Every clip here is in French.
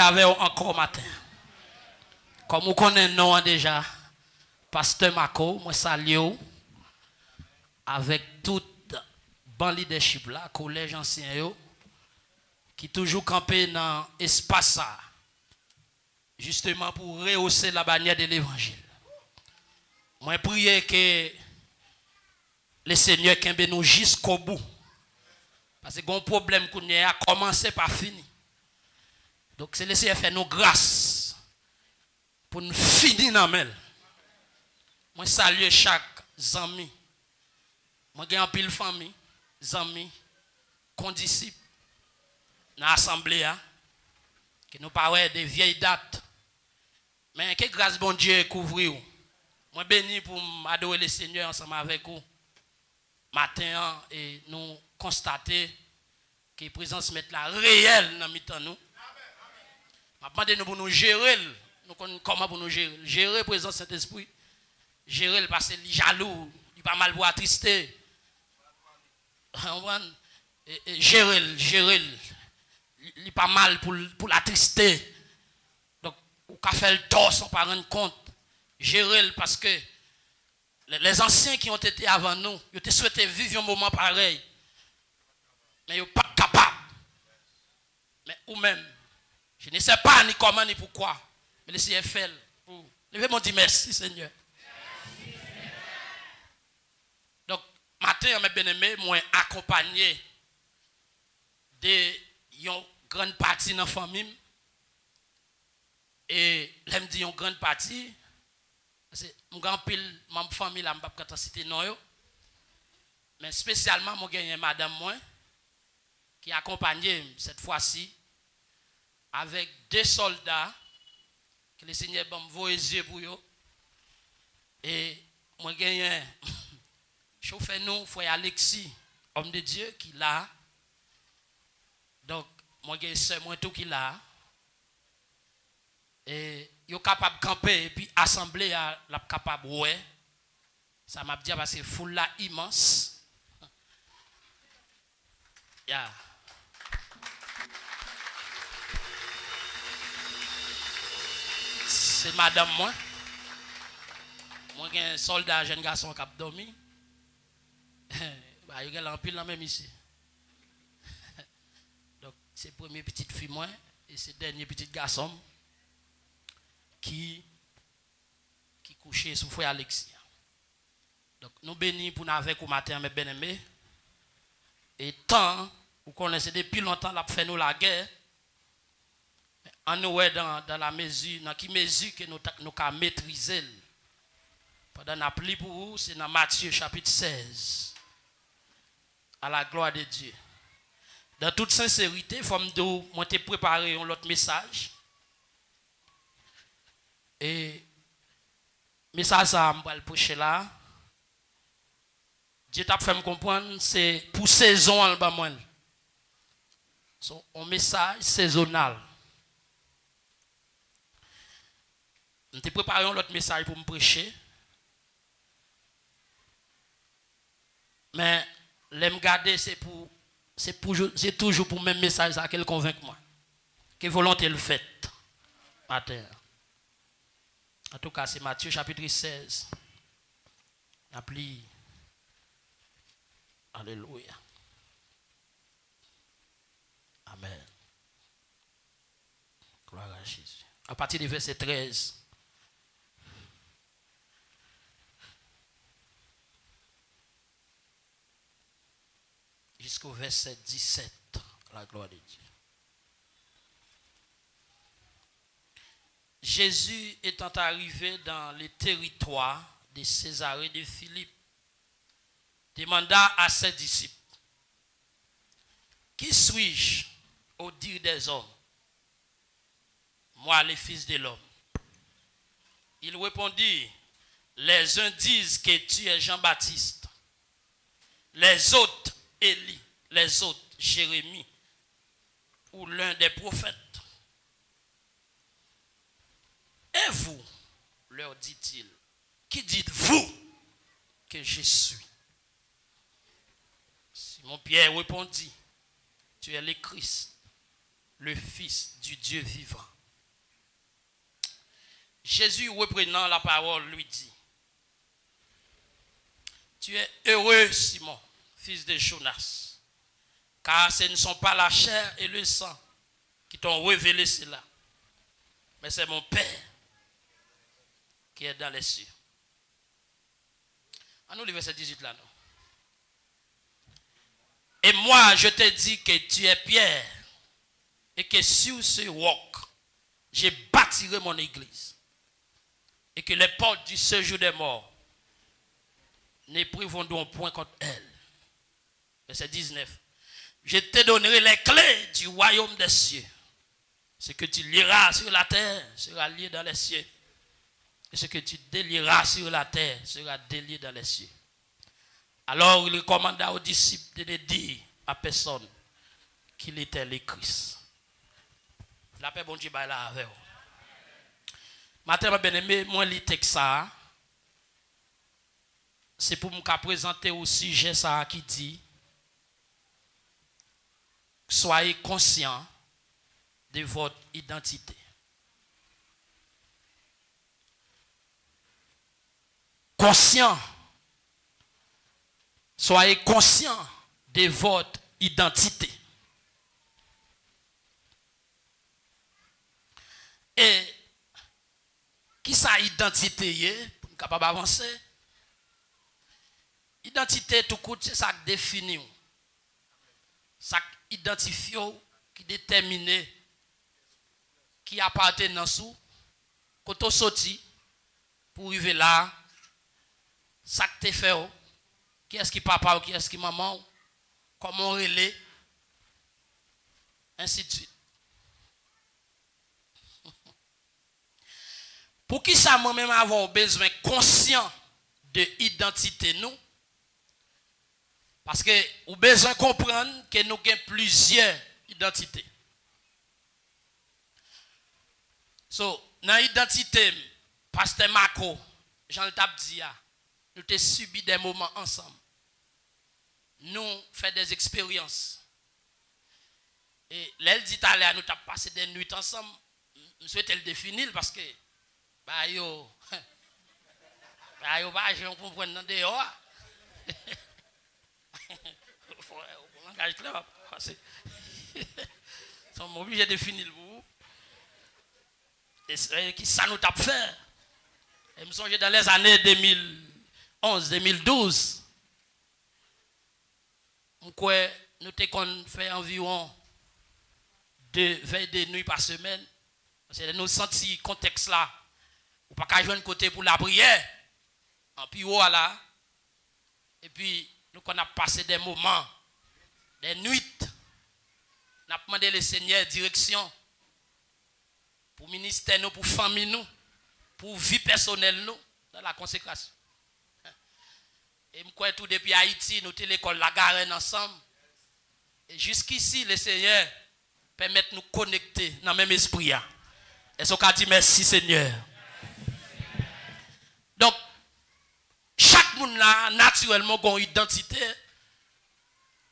avec vous encore matin. Comme vous connaissez le nom déjà, Pasteur Marco, moi salue avec tout bon leadership là, collège ancien yo, qui toujours campé dans l'espace ça, justement pour rehausser la bannière de l'évangile. Moi prie que le Seigneur kembe nous jusqu'au bout. Parce que un problème qu'on a commencé par fini. Donc c'est le Seigneur faire nous grâce pour nous finir dans mel. Moi salue chaque ami. Moi j'ai un pile famille, amis, condisciples dans l'assemblée qui nous parlent des vieilles dates. Mais que grâce bon Dieu couvrir. Moi béni pour adorer le Seigneur ensemble avec vous. Matin et nous constater que la présence met la réelle dans mi-temps nous. Maintenant nous pour nous gérer, nous comment pour nous gérer la présence de Saint-Esprit. Gérer parce qu'il est jaloux, il est pas mal pour attrister. Gérer, il est pas mal pour l'attrister. Donc, on peut faire le tort sans pas rendre compte. Gérer parce que les anciens qui ont été avant nous, ils ont souhaité vivre un moment pareil. Mais ils ne sont pas capables. Mais ou même, je ne sais pas ni comment ni pourquoi. Mais le Seigneur fait. Levez-moi dire merci Seigneur. Merci, Seigneur. Donc, matin, mes bien-aimés, moi accompagné de une grande partie de la famille. Et là, me dit une grande partie. Parce que mon grand pile, ma famille, je ne peux pas citer non. Mais spécialement, moi, j'ai madame moi qui a accompagné cette fois-ci avec 2 soldats que le Seigneur m'a envoyé pour eux. Et moi, j'ai chauffeur nous, frère Alexis, homme de Dieu, qui l'a. Donc, moi, j'ai soeur moi tout qui l'a. Et yo capable de camper et puis assembler la capable ouais ça m'a dit parce que foule là immense yeah. C'est madame moi j'ai un soldat jeune garçon qui a dormi bah il y a un pile là même ici donc c'est première petite fille moi et c'est dernier petit garçon qui couchait sous frère Alexis. Donc nous bénis pour nous avec au matin mes bien-aimés. Et tant vous connaissez depuis longtemps la fait nous la guerre. En nous est dans la mesure dans qui mesure que nous avons maîtriser. Pendant la pli pour vous, c'est dans Matthieu chapitre 16. À la gloire de Dieu. Dans toute sincérité, il faut me préparer un autre message. Et mais ça va le prêcher là. Dieu t'a fait me comprendre, c'est pour saison en bas moi. C'est un message saisonnal. Je t'ai préparé un autre message pour me prêcher. Mais l'aime garder c'est toujours pour le même message à qu'elle convainc moi. Que volonté le fait. Matin. En tout cas, c'est Matthieu chapitre 16. Appli. Alléluia. Amen. Gloire à Jésus. À partir du verset 13. Jusqu'au verset 17. La gloire de Dieu. Jésus étant arrivé dans le territoire de Césarée de Philippe, demanda à ses disciples, qui suis-je au dire des hommes? Moi, le Fils de l'homme. Il répondit, les uns disent que tu es Jean-Baptiste, les autres Élie, les autres Jérémie, ou l'un des prophètes. Et vous, leur dit-il, qui dites-vous que je suis? Simon-Pierre répondit, tu es le Christ, le Fils du Dieu vivant. Jésus, reprenant la parole, lui dit, tu es heureux, Simon, fils de Jonas, car ce ne sont pas la chair et le sang qui t'ont révélé cela, mais c'est mon Père qui est dans les cieux. On nous le verset 18 là, non? Et moi, je te dis que tu es Pierre, et que sur ce roc, je bâtirai mon église, et que les portes du séjour des morts ne prévaudront point contre elle. Verset 19. Je te donnerai les clés du royaume des cieux. Ce que tu lieras sur la terre sera lié dans les cieux. Et ce que tu délieras sur la terre sera délié dans les cieux. Alors il commanda aux disciples de ne dire à personne qu'il était le Christ. La paix bon Dieu va là avec vous. Maintenant, bien aimé, moi, le texte ça, c'est pour me présenter au sujet ça qui dit soyez conscients de votre identité. Conscient. Soyez conscients de votre identité. Et qui sa identité pour nous capable avancer? Identité tout court, c'est ça qui définit. Ça qui identifie, qui détermine, qui appartient dans sous, quand on sorti pour arriver là, ça que tu fait, qui est-ce qui papa ou qui est-ce qui maman, comment on relais, ainsi de suite. Pour qui ça moi-même avoir besoin conscient de l'identité nous? Parce que nous avons besoin de comprendre que nous avons plusieurs identités. So, dans l'identité, Pasteur Marco, Jean le dit, nous avons subi des moments ensemble. Nous faisons des expériences. Et l'elle dit à l'heure, nous avons passé des nuits ensemble. Je souhaite le définir parce que bah yo bah je comprends dans dehors. Faut langage clair parce que sont obligés de définir vous. Et qui ça nous t'a fait? Et me songe dans les années 2011 2012. Quoi nous t'ai fait environ 2 veilles de nuit par semaine. C'est nous senti contexte là. Ou pas qu'à jouer un côté pour la prière. En puis voilà. Et puis nous qu'on a passé des moments, des nuits. On a demandé le Seigneur direction pour ministère nous, pour famille nous, pour vie personnelle nous dans la consécration. Et moi tout depuis Haïti, nous sommes l'école La Garenne ensemble. Et jusqu'ici le Seigneur permet de nous connecter dans le même esprit. Est-ce qu'on dit merci Seigneur? Donc, chaque monde là, naturellement, a une identité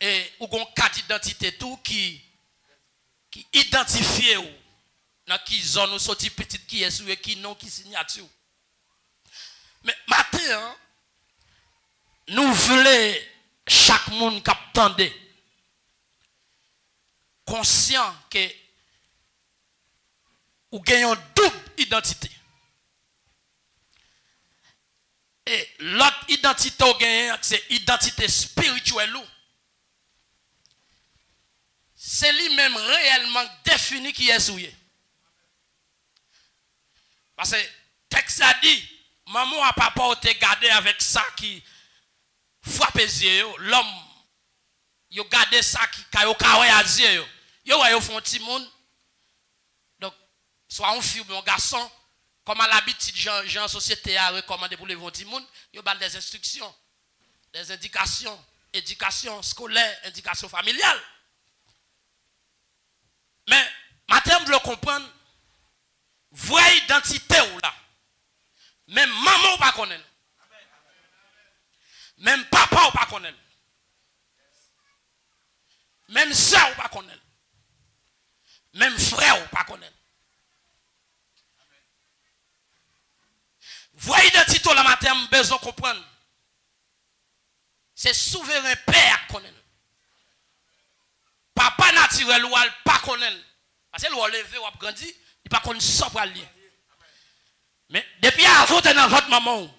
et ou une carte d'identité tout qui identifie dans qui zone ou sorti petite qui est sur qui non qui signature. Mais maintenant, nous voulons chaque monde qui attendait conscient que ou gagnons double identité. Et l'autre identité ou gagne c'est identité spirituelle. C'est lui-même réellement défini qui est souillé. Parce que le texte a dit, maman et papa ont été gardés avec ça qui frappe les yeux. L'homme, il a gardé ça qui a les yeux. Il a fait un petit monde. Donc, soit un fille ou un garçon, comme à l'habitude, Jean en société a recommandé pour les petits monde, il y a des instructions, des indications, éducation scolaire, éducation familiale. Mais, maintenant, vous le comprenez, vraie identité ou là. Même maman ou pas connaît. Même papa ou pas connaît. Même soeur ou pas connaît. Même frère ou pas connaît. Voyez identité la matin, besoin de comprendre. C'est souverain père qu'on est. Papa naturel ou pas qu'on est. Parce que l'on levé ou a grandi, il pas qu'on soit pour aller. Mais depuis avant de dans votre maman,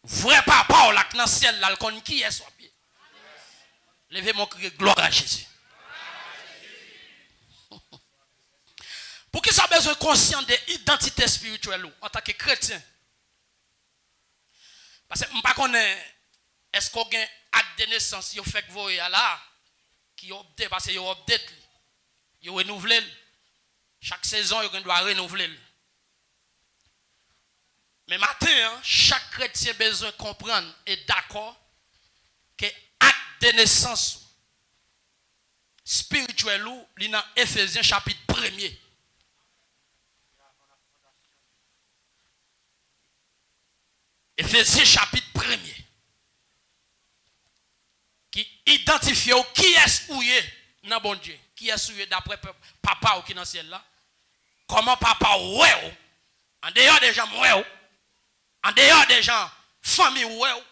vrai papa ou la dans ciel là, le qui est soit pied. Levez mon cri gloire à Jésus. Pour qui ça besoin conscient de l'identité spirituelle en tant que chrétien? Parce que je ne sais pas est-ce qu'on a un acte de naissance qui fait que vous voyez là, qui update, parce que vous update, vous renouvelez. Chaque saison, vous doit renouveler. Mais maintenant, chaque chrétien a besoin de comprendre et d'accord que l'acte de naissance spirituel, il est dans Éphésiens chapitre 1er. Éphésiens chapitre 1er. Qui identifie qui est où est dans bon Dieu. Qui est où est d'après papa ou qui est dans le ciel là. Comment papa ouais en dehors des gens ouais en dehors des gens famille ouais